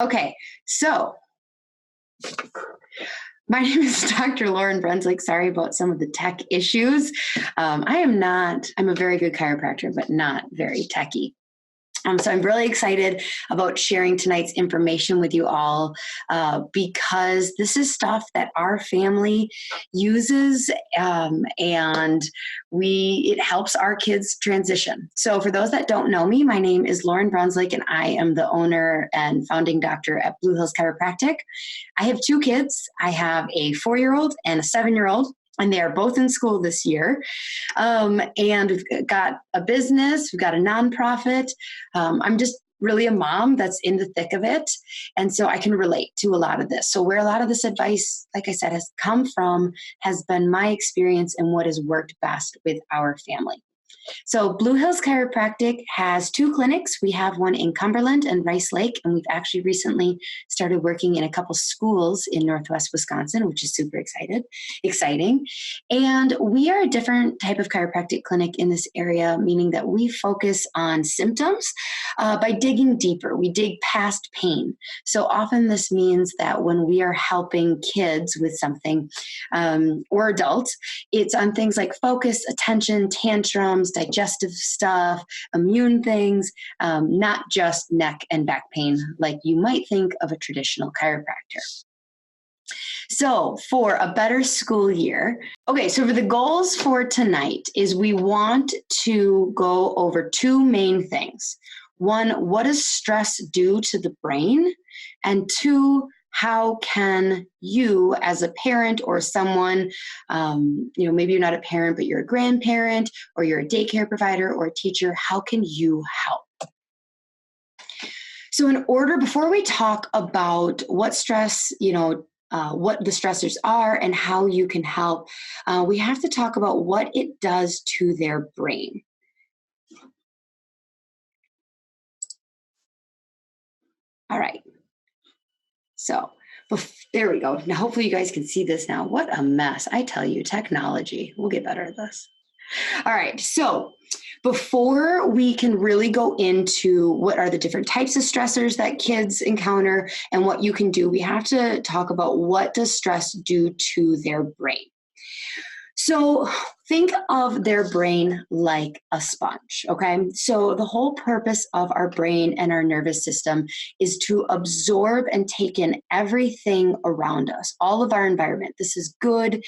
Okay, so my name is Dr. Lauren Brunswick. Sorry about some of the tech issues. I'm a very good chiropractor, but not very techy. So I'm really excited about sharing tonight's information with you all because this is stuff that our family uses and it helps our kids transition. So for those that don't know me, my name is Lauren Brunswick and I am the owner and founding doctor at Blue Hills Chiropractic. I have two kids. I have a 4-year-old and a 7-year-old. And they are both in school this year. And we've got a business, we've got a nonprofit. I'm just really a mom that's in the thick of it. And so I can relate to a lot of this. So where a lot of this advice, like I said, has come from, has been my experience and what has worked best with our family. So Blue Hills Chiropractic has 2 clinics. We have one in Cumberland and Rice Lake, and we've actually recently started working in a couple schools in Northwest Wisconsin, which is super exciting. And we are a different type of chiropractic clinic in this area, meaning that we focus on symptoms by digging deeper. We dig past pain. So often this means that when we are helping kids with something or adults, it's on things like focus, attention, tantrums, digestive stuff, immune things, not just neck and back pain like you might think of a traditional chiropractor. So for a better school year, so for the goals for tonight is we want to go over 2 main things. 1, what does stress do to the brain? And 2, how can you as a parent or someone, maybe you're not a parent, but you're a grandparent or you're a daycare provider or a teacher, how can you help? So before we talk about what stress, what the stressors are and how you can help, we have to talk about what it does to their brain. All right. So there we go. Now, hopefully you guys can see this now. What a mess. I tell you, technology. We'll get better at this. All right. So before we can really go into what are the different types of stressors that kids encounter and what you can do, we have to talk about what does stress do to their brain. So think of their brain like a sponge, okay? So the whole purpose of our brain and our nervous system is to absorb and take in everything around us, all of our environment. This is good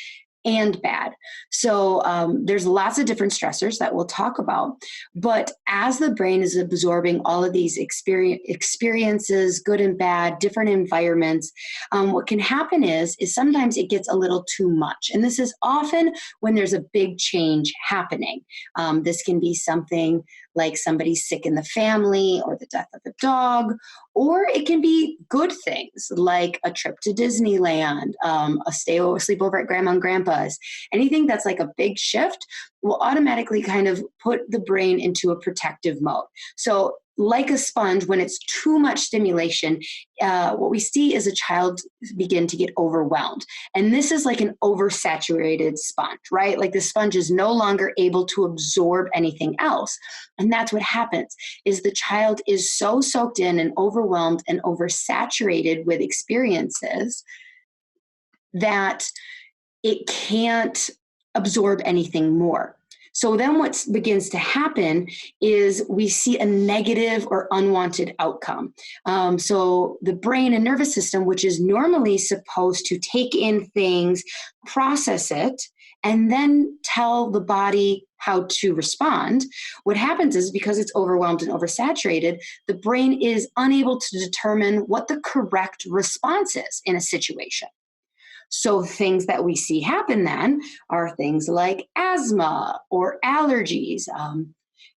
and bad. So there's lots of different stressors that we'll talk about. But as the brain is absorbing all of these experiences, good and bad, different environments, what can happen is sometimes it gets a little too much. And this is often when there's a big change happening. This can be something like somebody's sick in the family or the death of a dog, or it can be good things like a trip to Disneyland, a sleepover at grandma and grandpa's. Anything that's like a big shift will automatically kind of put the brain into a protective mode. So like a sponge, when it's too much stimulation, what we see is a child begin to get overwhelmed. And this is like an oversaturated sponge, right? Like the sponge is no longer able to absorb anything else. And that's what happens is the child is so soaked in and overwhelmed and oversaturated with experiences that it can't absorb anything more. So then what begins to happen is we see a negative or unwanted outcome. So the brain and nervous system, which is normally supposed to take in things, process it, and then tell the body how to respond, what happens is because it's overwhelmed and oversaturated, the brain is unable to determine what the correct response is in a situation. So things that we see happen then are things like asthma or allergies,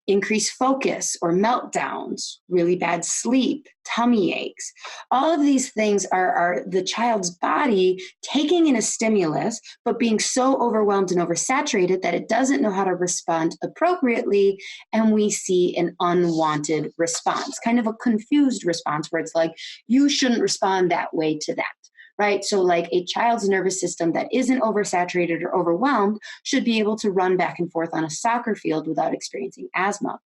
increased focus or meltdowns, really bad sleep, tummy aches. All of these things are the child's body taking in a stimulus, but being so overwhelmed and oversaturated that it doesn't know how to respond appropriately. And we see an unwanted response, kind of a confused response where it's like, you shouldn't respond that way to that. Right? So like a child's nervous system that isn't oversaturated or overwhelmed should be able to run back and forth on a soccer field without experiencing asthma.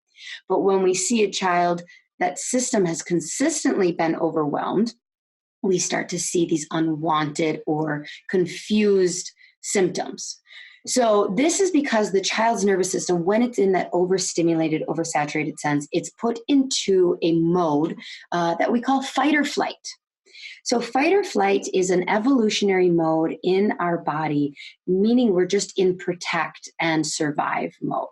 But when we see a child that system has consistently been overwhelmed, we start to see these unwanted or confused symptoms. So this is because the child's nervous system, when it's in that overstimulated, oversaturated sense, it's put into a mode that we call fight or flight. So fight or flight is an evolutionary mode in our body, meaning we're just in protect and survive mode.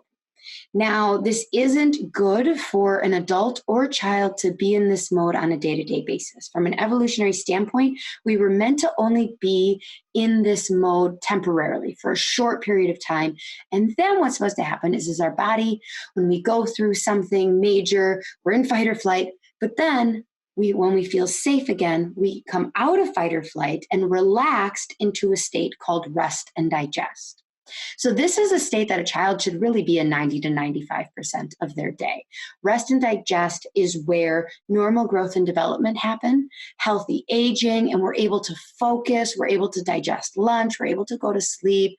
Now, this isn't good for an adult or child to be in this mode on a day-to-day basis. From an evolutionary standpoint, we were meant to only be in this mode temporarily for a short period of time. And then what's supposed to happen is our body, when we go through something major, we're in fight or flight, but then when we feel safe again, we come out of fight or flight and relaxed into a state called rest and digest. So this is a state that a child should really be in 90 to 95% of their day. Rest and digest is where normal growth and development happen, healthy aging, and we're able to focus, we're able to digest lunch, we're able to go to sleep,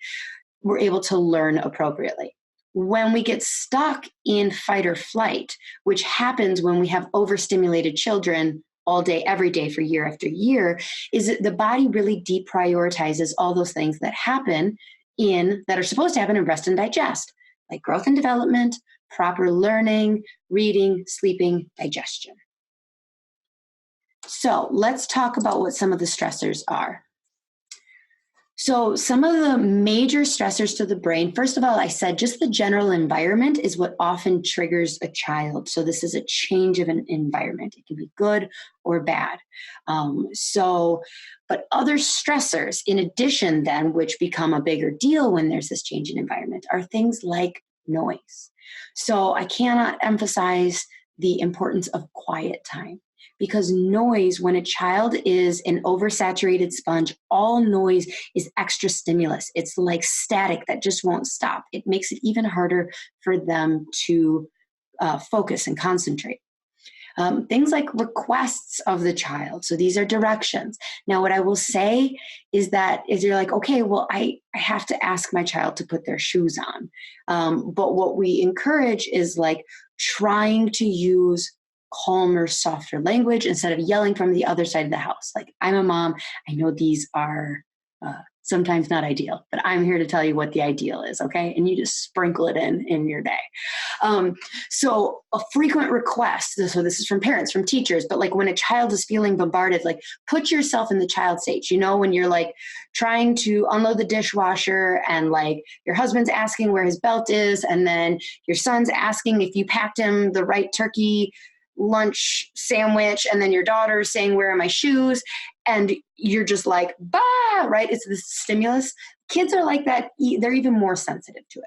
we're able to learn appropriately. When we get stuck in fight or flight, which happens when we have overstimulated children all day, every day for year after year, is that the body really deprioritizes all those things that are supposed to happen in rest and digest, like growth and development, proper learning, reading, sleeping, digestion. So let's talk about what some of the stressors are. So some of the major stressors to the brain, first of all, I said just the general environment is what often triggers a child. So this is a change of an environment. It can be good or bad. But other stressors in addition then, which become a bigger deal when there's this change in environment, are things like noise. So I cannot emphasize the importance of quiet time. Because noise, when a child is an oversaturated sponge, all noise is extra stimulus. It's like static that just won't stop. It makes it even harder for them to focus and concentrate. Things like requests of the child. So these are directions. Now, what I will say is you're like, okay, well, I have to ask my child to put their shoes on. But what we encourage is like trying to use calmer, softer language instead of yelling from the other side of the house. Like, I'm a mom. I know these are sometimes not ideal, but I'm here to tell you what the ideal is, okay? And you just sprinkle it in your day. So a frequent request, so this is from parents, from teachers, but like when a child is feeling bombarded, like put yourself in the child's stage, when you're like trying to unload the dishwasher and like your husband's asking where his belt is, and then your son's asking if you packed him the right turkey lunch sandwich, and then your daughter's saying, where are my shoes? And you're just like, bah, right? It's the stimulus. Kids are like that. They're even more sensitive to it.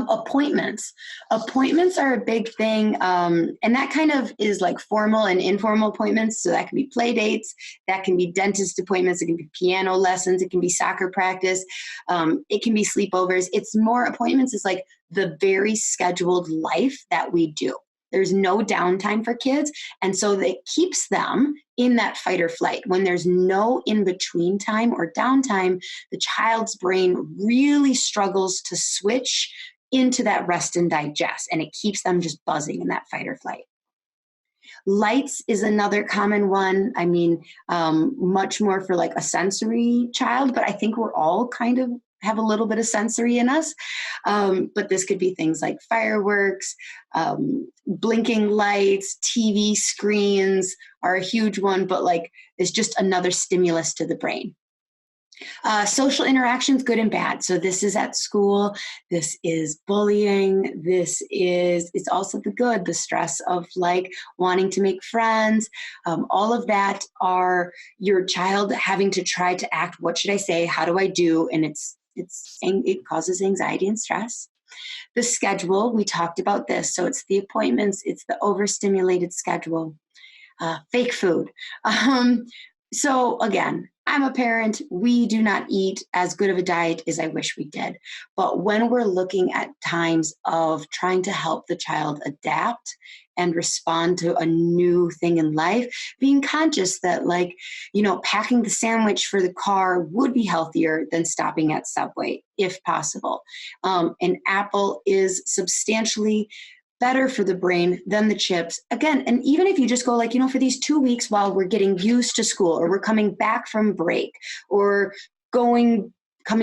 Appointments are a big thing. And that kind of is like formal and informal appointments. So that can be play dates, that can be dentist appointments, it can be piano lessons, it can be soccer practice, it can be sleepovers. It's more appointments is like the very scheduled life that we do. There's no downtime for kids. And so it keeps them in that fight or flight. When there's no in-between time or downtime, the child's brain really struggles to switch into that rest and digest. And it keeps them just buzzing in that fight or flight. Lights is another common one. I mean, much more for like a sensory child, but I think we're all kind of have a little bit of sensory in us. But this could be things like fireworks, blinking lights, TV screens are a huge one, but like it's just another stimulus to the brain. Social interactions, good and bad. So this is at school, this is bullying, it's also the good, the stress of like wanting to make friends. All of that are your child having to try to act, what should I say, how do I do? And it causes anxiety and stress. The schedule, we talked about this. So it's the appointments, it's the overstimulated schedule, fake food. So again, I'm a parent. We do not eat as good of a diet as I wish we did. But when we're looking at times of trying to help the child adapt and respond to a new thing in life, being conscious that like, packing the sandwich for the car would be healthier than stopping at Subway if possible. An apple is substantially better for the brain than the chips. Again, and even if you just go like, for these 2 weeks while we're getting used to school, or we're coming back from break, or coming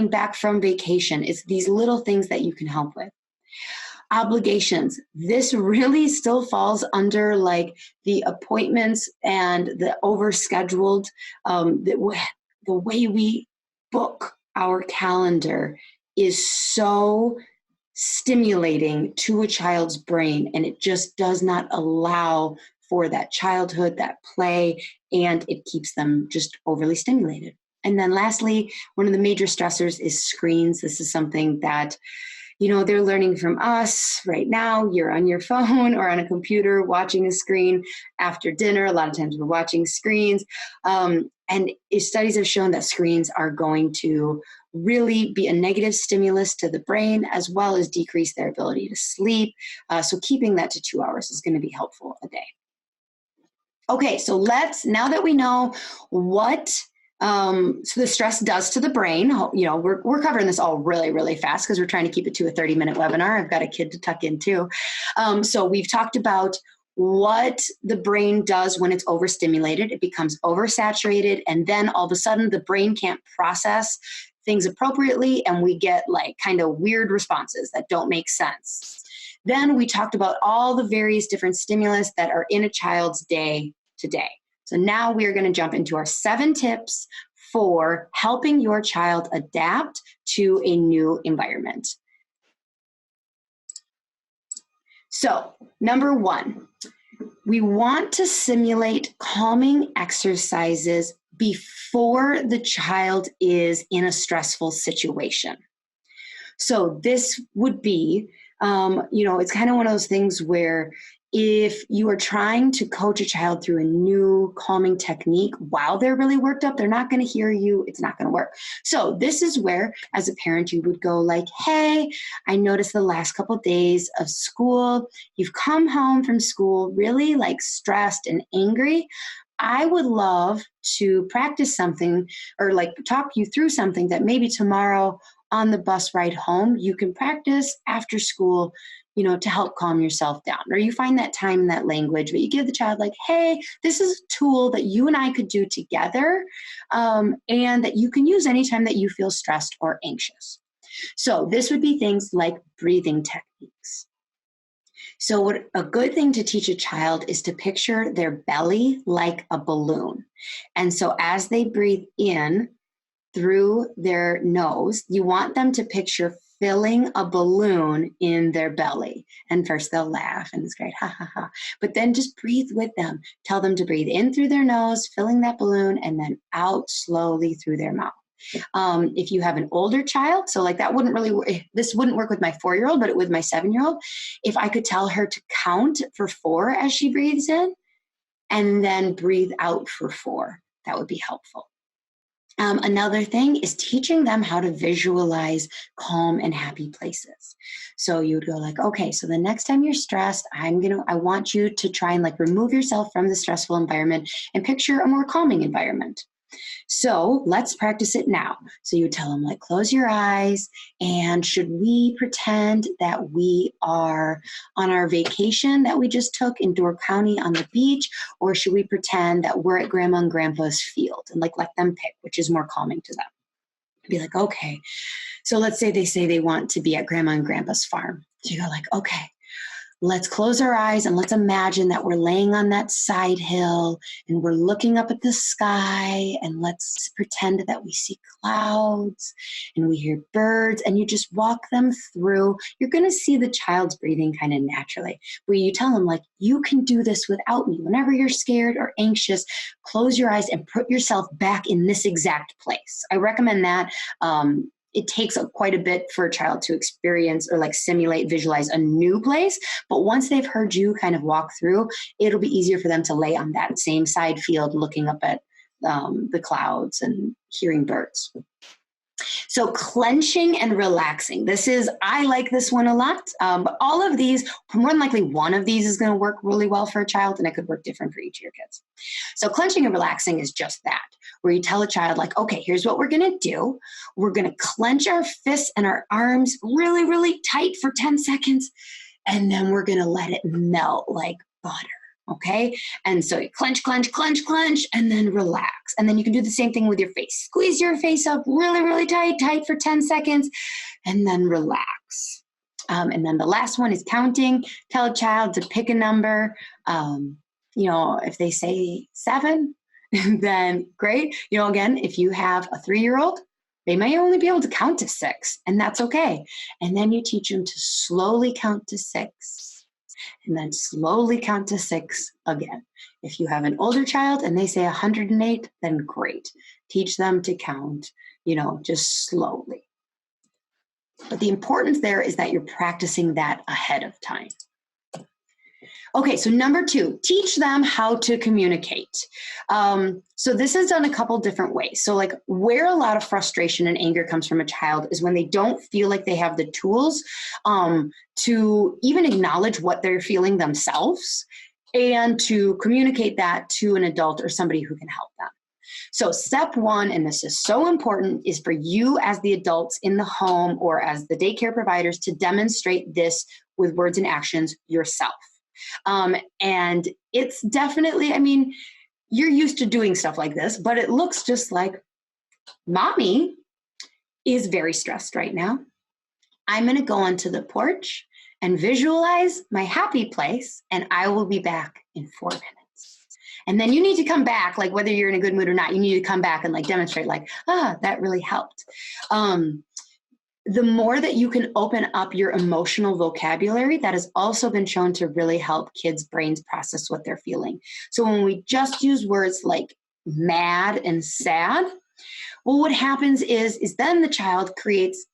back from vacation, it's these little things that you can help with. Obligations. This really still falls under like the appointments and the overscheduled, the way we book our calendar is so stimulating to a child's brain, and it just does not allow for that childhood, that play, and it keeps them just overly stimulated. And then lastly, one of the major stressors is screens. This is something that they're learning from us right now. You're on your phone or on a computer watching a screen after dinner. A lot of times we're watching screens. And studies have shown that screens are going to really be a negative stimulus to the brain, as well as decrease their ability to sleep. So keeping that to 2 hours is going to be helpful a day. Okay, so now that we know what so the stress does to the brain, we're covering this all really, really fast because we're trying to keep it to a 30-minute webinar. I've got a kid to tuck in too. So we've talked about what the brain does when it's overstimulated. It becomes oversaturated, and then all of a sudden the brain can't process things appropriately, and we get like kind of weird responses that don't make sense. Then we talked about all the various different stimulus that are in a child's day to day. So now we are going to jump into our 7 tips for helping your child adapt to a new environment. So, number 1, we want to simulate calming exercises before the child is in a stressful situation. So this would be, it's kind of one of those things where if you are trying to coach a child through a new calming technique while they're really worked up, they're not going to hear you. It's not going to work. So this is where, as a parent, you would go like, hey, I noticed the last couple of days of school, you've come home from school really like stressed and angry. I would love to practice something or like talk you through something that maybe tomorrow on the bus ride home, you can practice after school, to help calm yourself down. Or you find that time, that language, but you give the child like, hey, this is a tool that you and I could do together, and that you can use anytime that you feel stressed or anxious. So this would be things like breathing techniques. So what a good thing to teach a child is to picture their belly like a balloon. And so as they breathe in through their nose, you want them to picture filling a balloon in their belly. And first they'll laugh and it's great, ha ha ha. But then just breathe with them. Tell them to breathe in through their nose, filling that balloon, and then out slowly through their mouth. If you have an older child, so like that wouldn't really work. This wouldn't work with my 4-year-old, but with my 7-year-old, if I could tell her to count for 4 as she breathes in and then breathe out for 4, that would be helpful. Another thing is teaching them how to visualize calm and happy places. So you would go like, okay, so the next time you're stressed, I want you to try and like remove yourself from the stressful environment and picture a more calming environment. So let's practice it now. So you tell them like, close your eyes, and should we pretend that we are on our vacation that we just took in Door County on the beach, or should we pretend that we're at Grandma and Grandpa's field, and like let them pick, which is more calming to them. Be like, okay, so let's say they want to be at Grandma and Grandpa's farm. So you go like, okay, let's close our eyes and let's imagine that we're laying on that side hill and we're looking up at the sky, and let's pretend that we see clouds and we hear birds, and you just walk them through. You're going to see the child's breathing kind of naturally, where you tell them like, you can do this without me. Whenever you're scared or anxious, close your eyes and put yourself back in this exact place. I recommend that. It takes quite a bit for a child to experience or like simulate, visualize a new place. But once they've heard you kind of walk through, it'll be easier for them to lay on that same side field, looking up at the clouds and hearing birds. So clenching and relaxing. I like this one a lot, but all of these, more than likely one of these is going to work really well for a child, and it could work different for each of your kids. So clenching and relaxing is just that, where you tell a child like, okay, here's what we're going to do. We're going to clench our fists and our arms really, really tight for 10 seconds. and then we're going to let it melt like butter. Okay. And so you clench, clench, clench, clench, and then relax. And then you can do the same thing with your face. Squeeze your face up really, really tight, tight for 10 seconds, and then relax. And then the last one is counting. Tell a child to pick a number. If they say 7, then great. Again, if you have a 3-year-old, they may only be able to count to 6, and that's okay. And then you teach them to slowly count to 6. And then slowly count to 6 again. If you have an older child and they say 108, then great. Teach them to count, just slowly. But the importance there is that you're practicing that ahead of time. Okay, so number 2, teach them how to communicate. So this is done a couple different ways. So like where a lot of frustration and anger comes from a child is when they don't feel like they have the tools to even acknowledge what they're feeling themselves and to communicate that to an adult or somebody who can help them. So step 1, and this is so important, is for you as the adults in the home or as the daycare providers to demonstrate this with words and actions yourself. And it's definitely, you're used to doing stuff like this, but it looks just like, mommy is very stressed right now. I'm going to go onto the porch and visualize my happy place, and I will be back in 4 minutes. And then you need to come back, like whether you're in a good mood or not, you need to come back and like demonstrate like, that really helped. The more that you can open up your emotional vocabulary, that has also been shown to really help kids' brains process what they're feeling. So when we just use words like mad and sad, well, what happens is then the child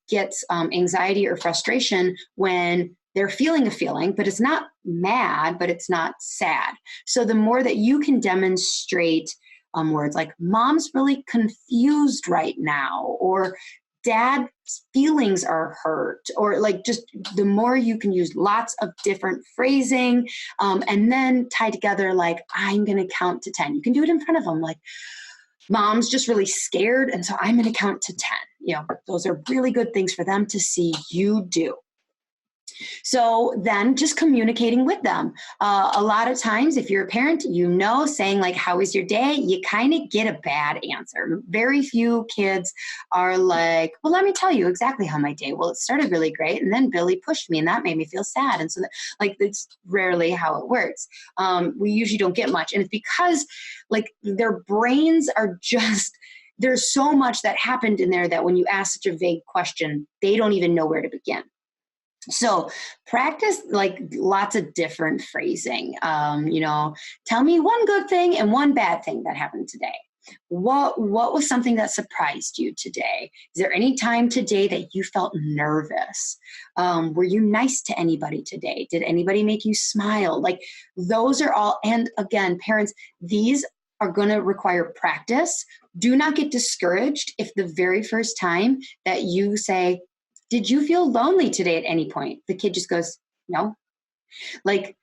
gets anxiety or frustration when they're feeling a feeling, but it's not mad, but it's not sad. So the more that you can demonstrate words like mom's really confused right now, or dad's feelings are hurt, or like just the more you can use lots of different phrasing and then tie together like, I'm going to count to 10. You can do it in front of them like, mom's just really scared, and so I'm going to count to 10. Those are really good things for them to see you do. So then just communicating with them. A lot of times, if you're a parent, saying like, how was your day? You kind of get a bad answer. Very few kids are like, well, let me tell you exactly how my day. Well, it started really great, and then Billy pushed me, and that made me feel sad. And so it's rarely how it works. We usually don't get much. And it's because like their brains are just, there's so much that happened in there that when you ask such a vague question, they don't even know where to begin. So practice like lots of different phrasing. Tell me one good thing and one bad thing that happened today. What was something that surprised you today? Is there any time today that you felt nervous? Were you nice to anybody today? Did anybody make you smile? Like those are all, and again, parents, these are going to require practice. Do not get discouraged if the very first time that you say, did you feel lonely today at any point? The kid just goes, no. Like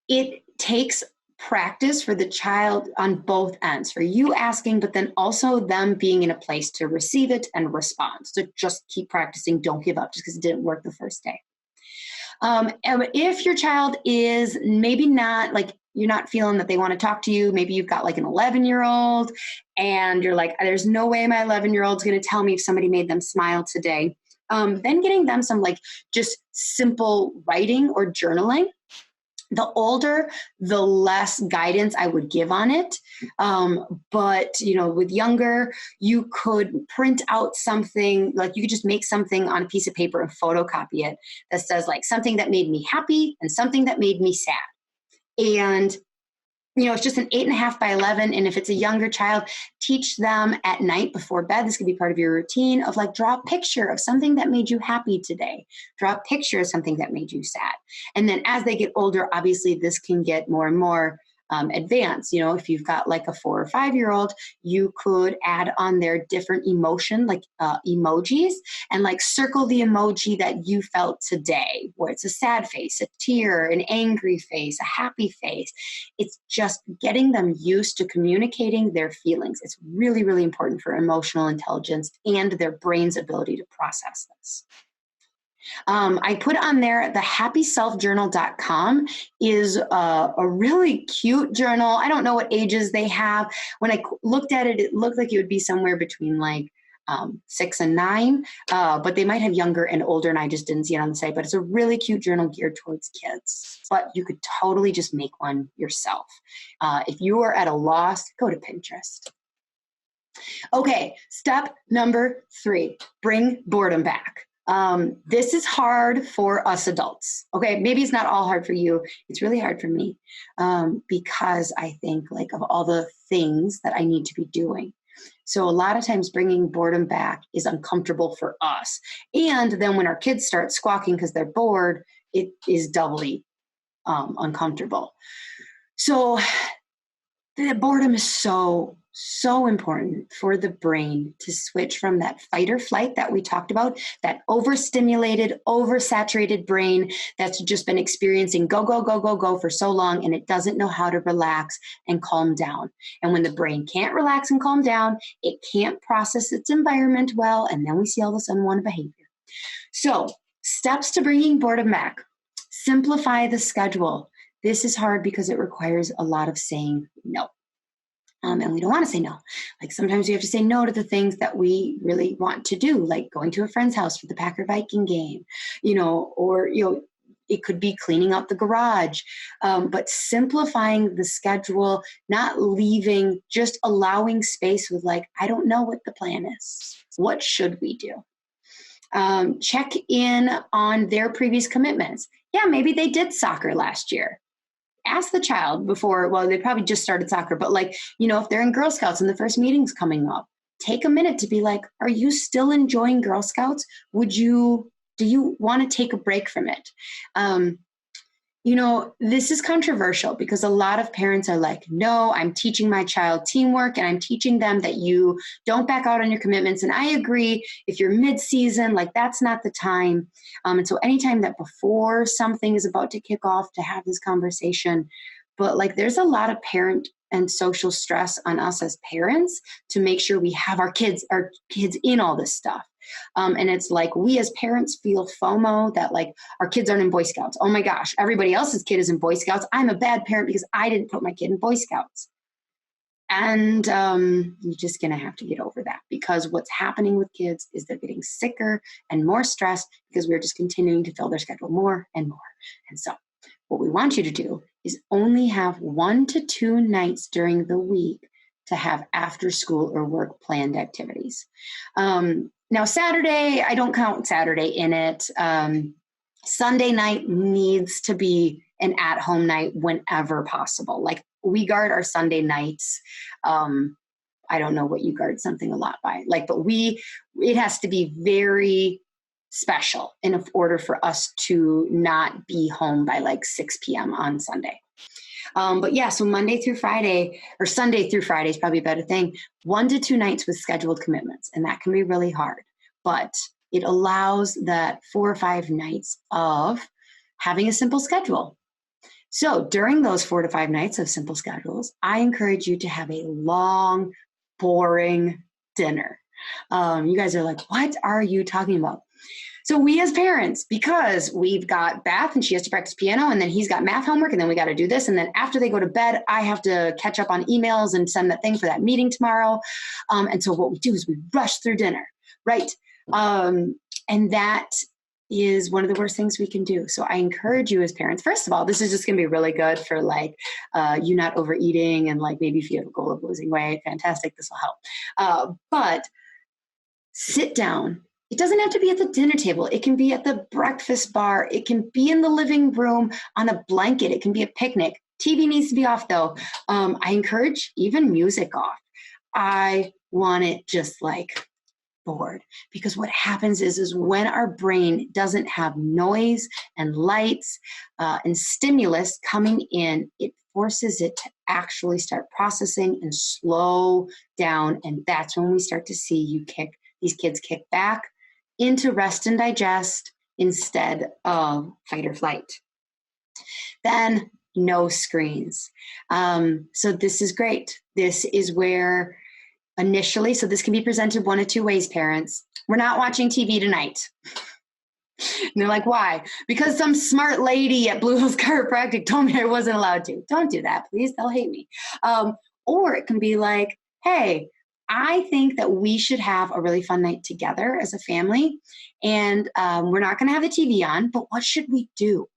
it takes practice for the child on both ends, for you asking, but then also them being in a place to receive it and respond. So just keep practicing. Don't give up just because it didn't work the first day. And if your child is maybe not like, you're not feeling that they want to talk to you, maybe you've got like an 11-year-old and you're like, there's no way my 11-year-old's going to tell me if somebody made them smile today. Then getting them some like just simple writing or journaling. The older, the less guidance I would give on it. But, with younger, you could print out something, like you could just make something on a piece of paper and photocopy it that says like something that made me happy and something that made me sad. And it's just an 8.5 by 11. And if it's a younger child, teach them at night before bed. This could be part of your routine of like, draw a picture of something that made you happy today. Draw a picture of something that made you sad. And then as they get older, obviously this can get more and more advanced. If you've got like a 4 or 5-year-old, you could add on their different emotion, like emojis, and like circle the emoji that you felt today, where it's a sad face, a tear, an angry face, a happy face. It's just getting them used to communicating their feelings. It's really, really important for emotional intelligence and their brain's ability to process this. I put on there the happyselfjournal.com is a really cute journal. I don't know what ages they have. When I looked at it, it looked like it would be somewhere between like 6 and 9, but they might have younger and older, and I just didn't see it on the site. But it's a really cute journal geared towards kids. But you could totally just make one yourself. If you are at a loss, go to Pinterest. Okay, step number 3, bring boredom back. This is hard for us adults. Okay, maybe it's not all hard for you. It's really hard for me because I think like of all the things that I need to be doing. So a lot of times bringing boredom back is uncomfortable for us. And then when our kids start squawking because they're bored, it is doubly uncomfortable. So the boredom is so important for the brain to switch from that fight or flight that we talked about, that overstimulated, oversaturated brain that's just been experiencing go, go, go, go, go for so long, and it doesn't know how to relax and calm down. And when the brain can't relax and calm down, it can't process its environment well, and then we see all this unwanted behavior. So, steps to bringing boredom back. Simplify the schedule. This is hard because it requires a lot of saying no. And we don't want to say no. Like sometimes we have to say no to the things that we really want to do, like going to a friend's house for the Packer Viking game, or, it could be cleaning out the garage, but simplifying the schedule, not leaving, just allowing space with like, I don't know what the plan is. What should we do? Check in on their previous commitments. Yeah, maybe they did soccer last year. Ask the child before, well, they probably just started soccer, but like, if they're in Girl Scouts and the first meeting's coming up, take a minute to be like, are you still enjoying Girl Scouts? Do you want to take a break from it? This is controversial because a lot of parents are like, no, I'm teaching my child teamwork and I'm teaching them that you don't back out on your commitments. And I agree, if you're mid-season, like that's not the time. And so anytime that before something is about to kick off to have this conversation, but like there's a lot of parent and social stress on us as parents to make sure we have our kids in all this stuff. And it's like we as parents feel FOMO that like our kids aren't in Boy Scouts. Oh my gosh, everybody else's kid is in Boy Scouts. I'm a bad parent because I didn't put my kid in Boy Scouts. And you're just going to have to get over that because what's happening with kids is they're getting sicker and more stressed because we're just continuing to fill their schedule more and more. And so what we want you to do is only have 1 to 2 nights during the week to have after school or work planned activities. Now, Saturday, I don't count Saturday in it. Sunday night needs to be an at-home night whenever possible. Like we guard our Sunday nights. I don't know what you guard something a lot by. But it has to be very special in order for us to not be home by like 6 p.m. on Sunday. But yeah, so Monday through Friday, or Sunday through Friday is probably a better thing. 1 to 2 nights with scheduled commitments. And that can be really hard, but it allows that 4 or 5 nights of having a simple schedule. So during those 4 to 5 nights of simple schedules, I encourage you to have a long, boring dinner. You guys are like, what are you talking about? So we as parents, because we've got Beth and she has to practice piano and then he's got math homework and then we got to do this. And then after they go to bed, I have to catch up on emails and send that thing for that meeting tomorrow. And so what we do is we rush through dinner, right? And that is one of the worst things we can do. So I encourage you as parents, first of all, this is just going to be really good for like you not overeating and like maybe if you have a goal of losing weight, fantastic, this will help. But sit down. It doesn't have to be at the dinner table. It can be at the breakfast bar. It can be in the living room on a blanket. It can be a picnic. TV needs to be off though. I encourage even music off. I want it just like bored because what happens is when our brain doesn't have noise and lights and stimulus coming in, it forces it to actually start processing and slow down. And that's when we start to see these kids kick back into rest and digest instead of fight or flight. Then no screens. So this is great. This is where initially, so this can be presented 1 of 2 ways, parents. We're not watching TV tonight. And they're like, why? Because some smart lady at Blue Hills Chiropractic told me I wasn't allowed to. Don't do that, please. They'll hate me. Or it can be like, hey, I think that we should have a really fun night together as a family. And we're not going to have the TV on, but what should we do?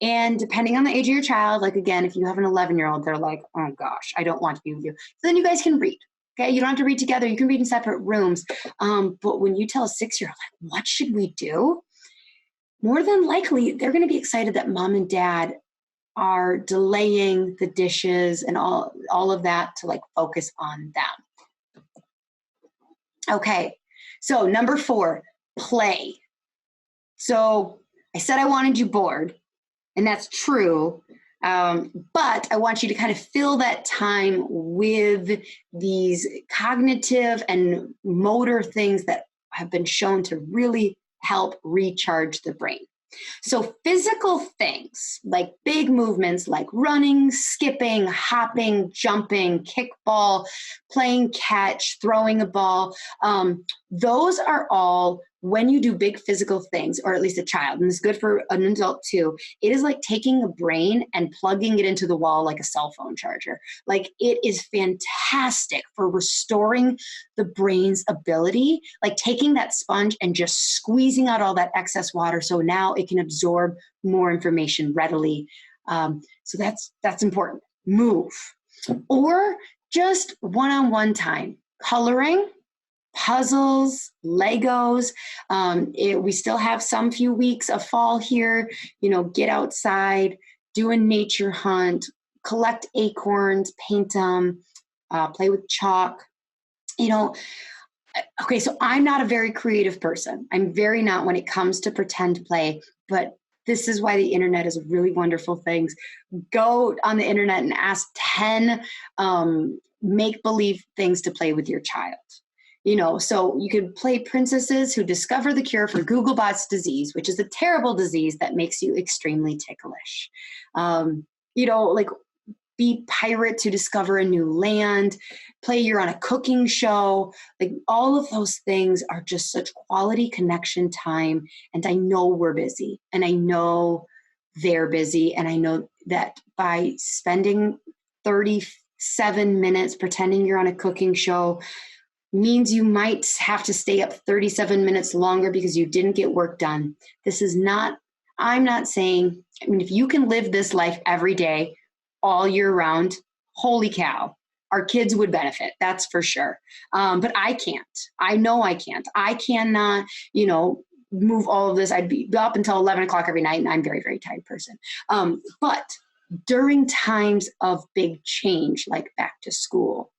And depending on the age of your child, like again, if you have an 11-year-old, they're like, oh gosh, I don't want to be with you. So then you guys can read. Okay, you don't have to read together. You can read in separate rooms. But when you tell a 6-year-old, like, what should we do? More than likely, they're going to be excited that mom and dad are delaying the dishes and all of that to like focus on them. Okay, so number 4, play. So I said I wanted you bored, and that's true. But I want you to kind of fill that time with these cognitive and motor things that have been shown to really help recharge the brain. So physical things like big movements like running, skipping, hopping, jumping, kickball, playing catch, throwing a ball, those are all, when you do big physical things, or at least a child, and it's good for an adult too, it is like taking a brain and plugging it into the wall like a cell phone charger. Like it is fantastic for restoring the brain's ability, like taking that sponge and just squeezing out all that excess water so now it can absorb more information readily. So that's important. Move. Or just one-on-one time. Coloring, puzzles, Legos. We still have some few weeks of fall here. Get outside, do a nature hunt, collect acorns, paint them, play with chalk. Okay, so I'm not a very creative person. I'm very not when it comes to pretend play, but this is why the internet is really wonderful things. Go on the internet and ask 10 make-believe things to play with your child. So you could play princesses who discover the cure for Googlebot's disease, which is a terrible disease that makes you extremely ticklish. Like be pirates who discover a new land, play you're on a cooking show. Like all of those things are just such quality connection time. And I know we're busy, and I know they're busy. And I know that by spending 37 minutes pretending you're on a cooking show means you might have to stay up 37 minutes longer because you didn't get work done. I'm not saying, if you can live this life every day, all year round, holy cow, our kids would benefit. That's for sure. But I can't. I know I can't. I cannot, move all of this. I'd be up until 11 o'clock every night, and I'm a very, very tired person. But during times of big change, like back to school,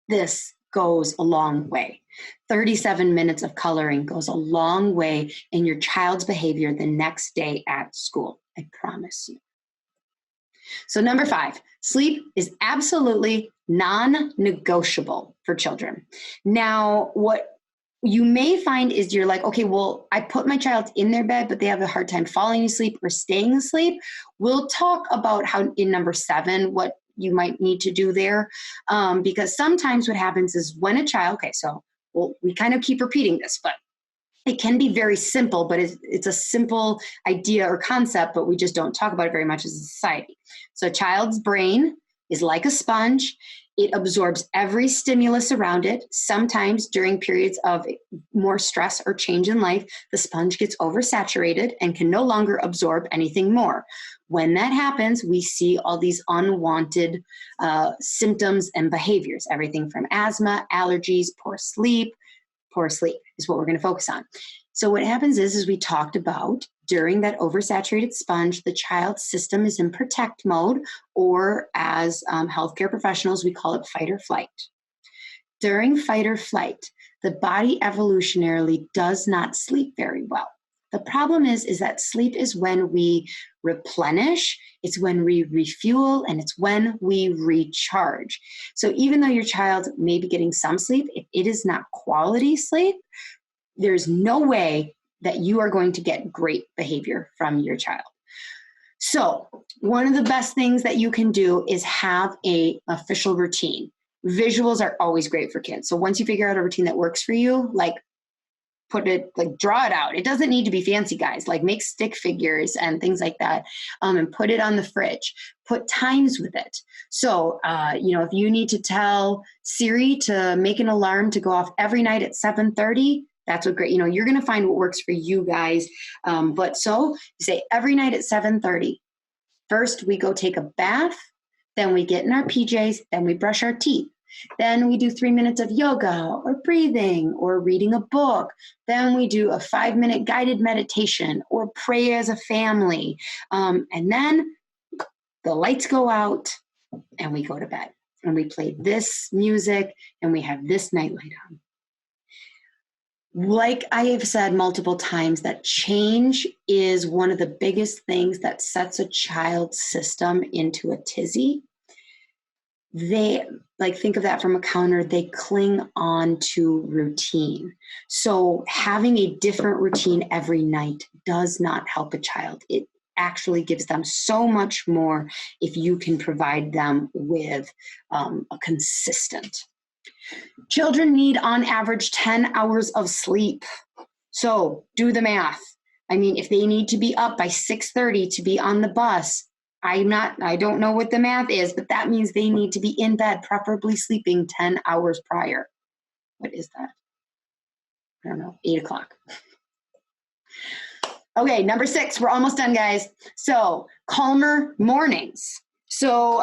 this goes a long way. 37 minutes of coloring goes a long way in your child's behavior the next day at school. I promise you. So number 5, sleep is absolutely non-negotiable for children. Now, what you may find is you're like, okay, well, I put my child in their bed, but they have a hard time falling asleep or staying asleep. We'll talk about how in number 7, what you might need to do there. Because sometimes what happens is when a child, we kind of keep repeating this, but it can be very simple, but it's a simple idea or concept, but we just don't talk about it very much as a society. So a child's brain is like a sponge. It absorbs every stimulus around it. Sometimes during periods of more stress or change in life, the sponge gets oversaturated and can no longer absorb anything more. When that happens, we see all these unwanted symptoms and behaviors, everything from asthma, allergies, poor sleep is what we're going to focus on. So what happens is we talked about during that oversaturated sponge, the child's system is in protect mode, or as healthcare professionals, we call it fight or flight. During fight or flight, the body evolutionarily does not sleep very well. The problem is that sleep is when we replenish, it's when we refuel, and it's when we recharge. So even though your child may be getting some sleep, if it is not quality sleep, there's no way that you are going to get great behavior from your child. So one of the best things that you can do is have an official routine. Visuals are always great for kids. So once you figure out a routine that works for you, like put it, like draw it out. It doesn't need to be fancy, guys. Like make stick figures and things like that, and put it on the fridge. Put times with it. So, if you need to tell Siri to make an alarm to go off every night at 7:30, that's what great. You're going to find what works for you guys. But so you say every night at 7:30. First, we go take a bath. Then we get in our PJs. Then we brush our teeth. Then we do 3 minutes of yoga or breathing or reading a book. Then we do a 5-minute guided meditation or pray as a family. And then the lights go out and we go to bed. And we play this music and we have this nightlight on. Like I have said multiple times, that change is one of the biggest things that sets a child's system into a tizzy. They think of that from a counter, they cling on to routine. So having a different routine every night does not help a child. It actually gives them so much more if you can provide them with a consistent. Children need on average 10 hours of sleep. So do the math. I mean, if they need to be up by 6:30 to be on the bus, I don't know what the math is, but that means they need to be in bed, preferably sleeping 10 hours prior. What is that? I don't know, 8 o'clock. Okay, number 6, we're almost done, guys. So calmer mornings. So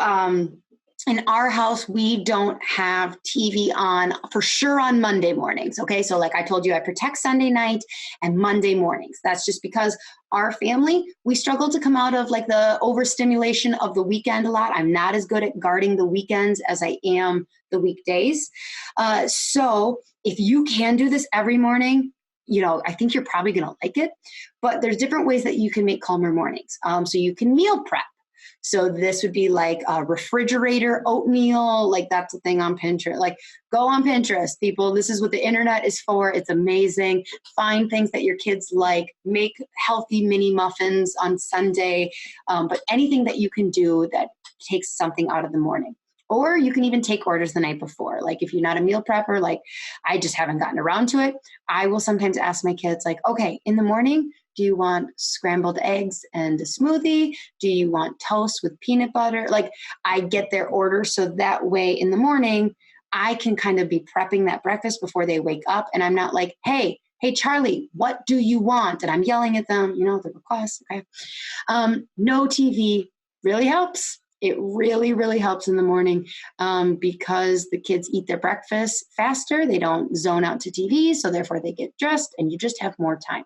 in our house, we don't have TV on for sure on Monday mornings. Okay, so like I told you, I protect Sunday night and Monday mornings. That's just because our family, we struggle to come out of like the overstimulation of the weekend a lot. I'm not as good at guarding the weekends as I am the weekdays. So if you can do this every morning, I think you're probably going to like it. But there's different ways that you can make calmer mornings. So you can meal prep. So this would be like a refrigerator oatmeal, like that's a thing on Pinterest. Like go on Pinterest, people. This is what the internet is for. It's amazing. Find things that your kids like. Make healthy mini muffins on Sunday. But anything that you can do that takes something out of the morning. Or you can even take orders the night before. Like if you're not a meal prepper, like I just haven't gotten around to it, I will sometimes ask my kids like, okay, in the morning, do you want scrambled eggs and a smoothie? Do you want toast with peanut butter? Like I get their order so that way in the morning, I can kind of be prepping that breakfast before they wake up. And I'm not like, hey, Charlie, what do you want? And I'm yelling at them, the request. Okay. No TV really helps. It really, really helps in the morning because the kids eat their breakfast faster. They don't zone out to TV. So therefore they get dressed and you just have more time.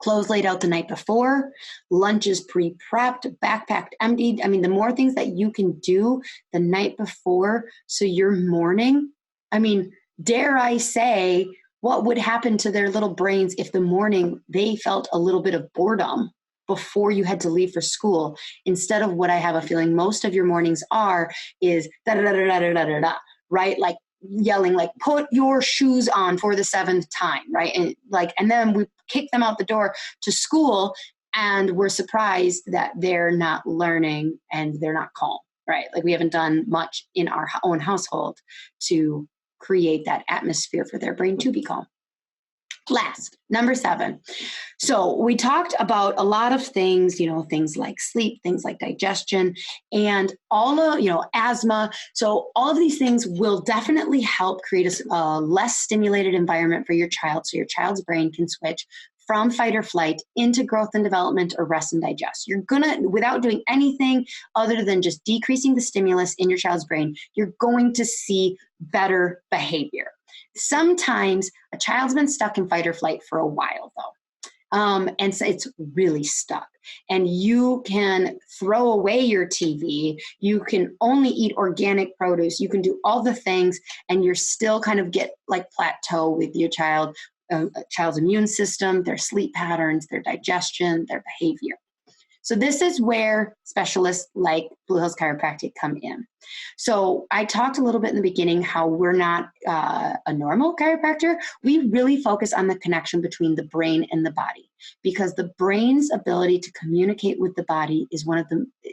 Clothes laid out the night before, lunches pre-prepped, backpacked, emptied. I mean, the more things that you can do the night before, so your morning, dare I say, what would happen to their little brains if the morning they felt a little bit of boredom before you had to leave for school, instead of what I have a feeling most of your mornings is da-da-da-da-da-da-da-da, right? Like yelling, like, put your shoes on for the 7th time, right? And then we kick them out the door to school and we're surprised that they're not learning and they're not calm, right? Like we haven't done much in our own household to create that atmosphere for their brain to be calm. Last, number 7. So we talked about a lot of things, things like sleep, things like digestion, and all of, asthma. So all of these things will definitely help create a less stimulated environment for your child so your child's brain can switch from fight or flight into growth and development or rest and digest. You're without doing anything other than just decreasing the stimulus in your child's brain, you're going to see better behavior. Sometimes a child's been stuck in fight or flight for a while, though. And so it's really stuck. And you can throw away your TV. You can only eat organic produce. You can do all the things, and you're still kind of get like plateau with your child's immune system, their sleep patterns, their digestion, their behavior. So this is where specialists like Blue Hills Chiropractic come in. So I talked a little bit in the beginning how we're not a normal chiropractor. We really focus on the connection between the brain and the body. because the brain's ability to communicate with the body is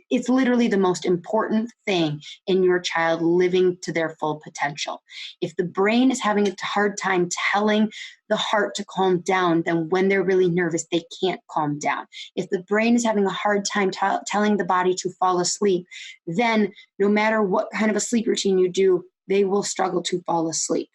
it's literally the most important thing in your child living to their full potential. If the brain is having a hard time telling the heart to calm down, then when they're really nervous, they can't calm down. If the brain is having a hard time telling the body to fall asleep, then no matter what kind of a sleep routine you do, they will struggle to fall asleep.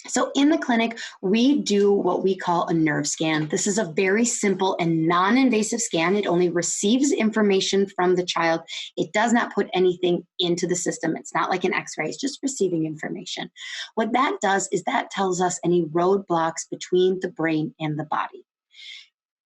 So in the clinic, we do what we call a nerve scan. This is a very simple and non-invasive scan. It only receives information from the child. It does not put anything into the system. It's not like an x-ray. It's just receiving information. What that does is that tells us any roadblocks between the brain and the body.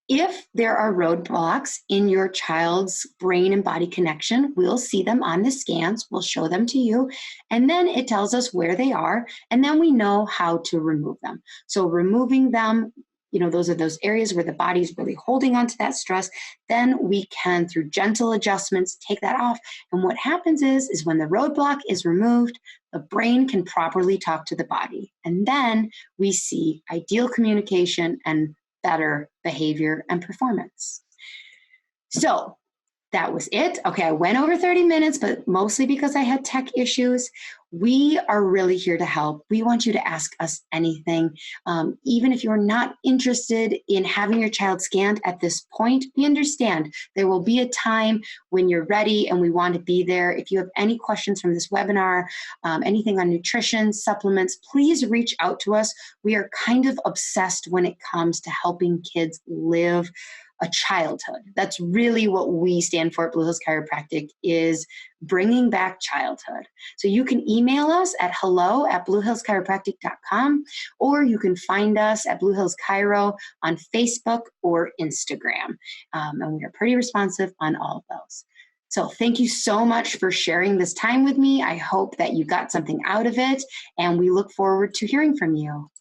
If there are roadblocks in your child's brain and body connection, we'll see them on the scans, we'll show them to you, and then it tells us where they are, and then we know how to remove them. So removing them, those are those areas where the body's really holding on to that stress, then we can, through gentle adjustments, take that off. And what happens is when the roadblock is removed, the brain can properly talk to the body. And then we see ideal communication and better behavior and performance. So that was it. Okay, I went over 30 minutes, but mostly because I had tech issues. We are really here to help. We want you to ask us anything. Even if you're not interested in having your child scanned at this point, we understand there will be a time when you're ready and we want to be there. If you have any questions from this webinar, anything on nutrition, supplements, please reach out to us. We are kind of obsessed when it comes to helping kids live a childhood. That's really what we stand for at Blue Hills Chiropractic, is bringing back childhood. So you can email us at hello@bluehillschiropractic.com, or you can find us at Blue Hills Chiro on Facebook or Instagram. And we are pretty responsive on all of those. So thank you so much for sharing this time with me. I hope that you got something out of it, and we look forward to hearing from you.